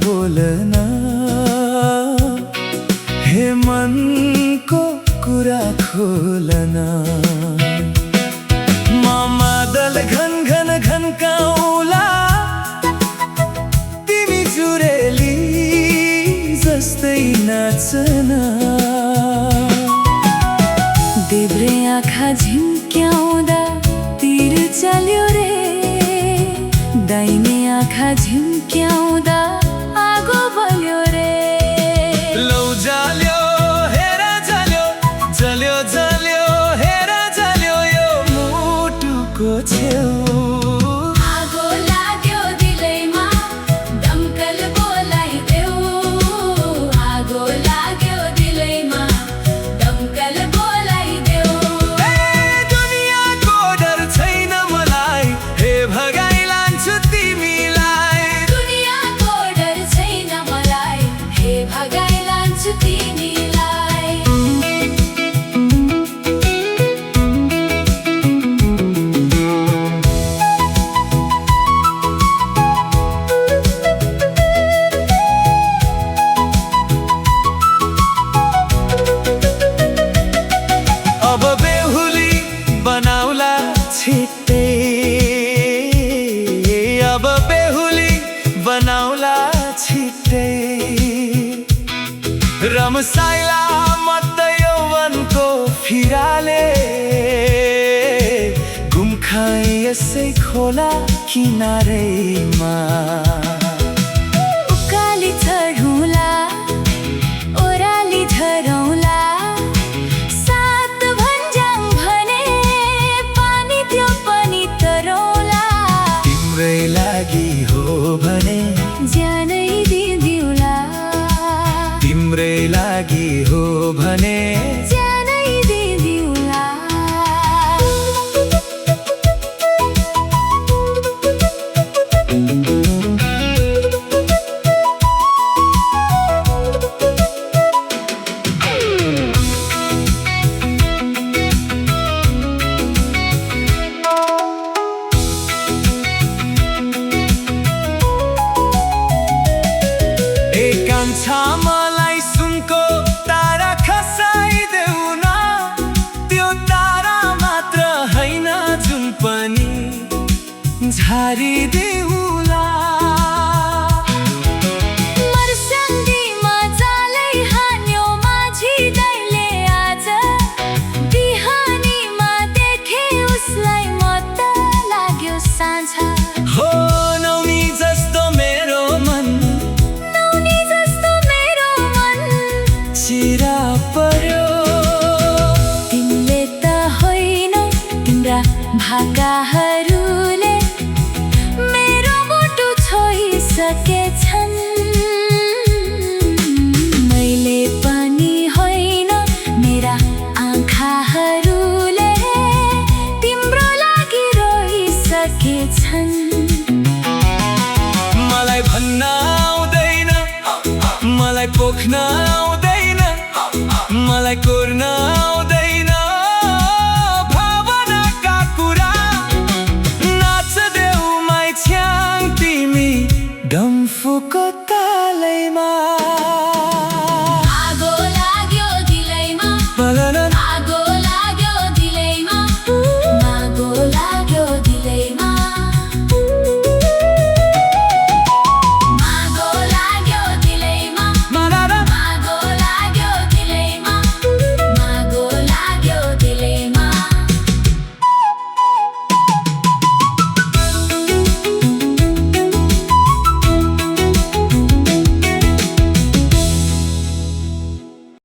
खोलना हे मनको कुरा खोलना मादल घन घन घनकाउला तिमी जुरेली जस्तै नाचना देब्रे आँखा झिम्क्याउँदा तीर चल्यो रे दाहिने आँखा झिम्क्याउँदा आगो बल्यो रे लौ जाल्यो हेर जाल्यो जल्यो जल्यो हेर जाल्यो यो मुटुको छेउ आगो लाग्यो दिलैमा दमकल बोलाइदेऊ आगो लाग्यो दिलैमा दमकल बोलाइदेऊ दुनियाँको डर छैन मलाई हे भगाइ लान्छु तिमीलाई दुनियाँको डर छैन मलाई हे भगाइ लान्छु तिमीलाई अब बेहुली बनाउला छिट्टै अब बेहुली बनाउला छिट्टै रमसाइला मत यौवनको फिराले घुमखाइ यसै खोला किनारैमा उकाली चढौँला ओह्राली झरौँला सात भन्ज्याङ भने पानी त्यो पनि तरौँला तिम्रै लागि हो भने ज्यानै दिदिउँला तिम्रै लागि हो भने ज्यानै दिदिउँला एकांशा मलाई सुनको तारा खसाइदेऊ न त्यो तारा मात्र हैन जुन पनि झारिदेऊला मर्स्याङ्गीमा जालै हान्यो माझी दैले आज बिहानीमा देखे उसलाई म त लाग्यो साँझ हो नौनी जस्तो मेरो मन नौनी जस्तो मेरो मन चिरा पर्यो तिमीले त होइन तिम्रा भाकाहरूले मेरो मुटु छोइसकेछन् मैले पनि होइन मेरा आँखाहरूले तिम्रो लागि रोइसकेछन् मलाई भन्न आउँदैन मलाई पोख्न आउँदैन मलाई कोर्न आउँदैन भावनाका कुरा नाच्देऊ माइछ्याङ तिमी डम्फुको तालैमा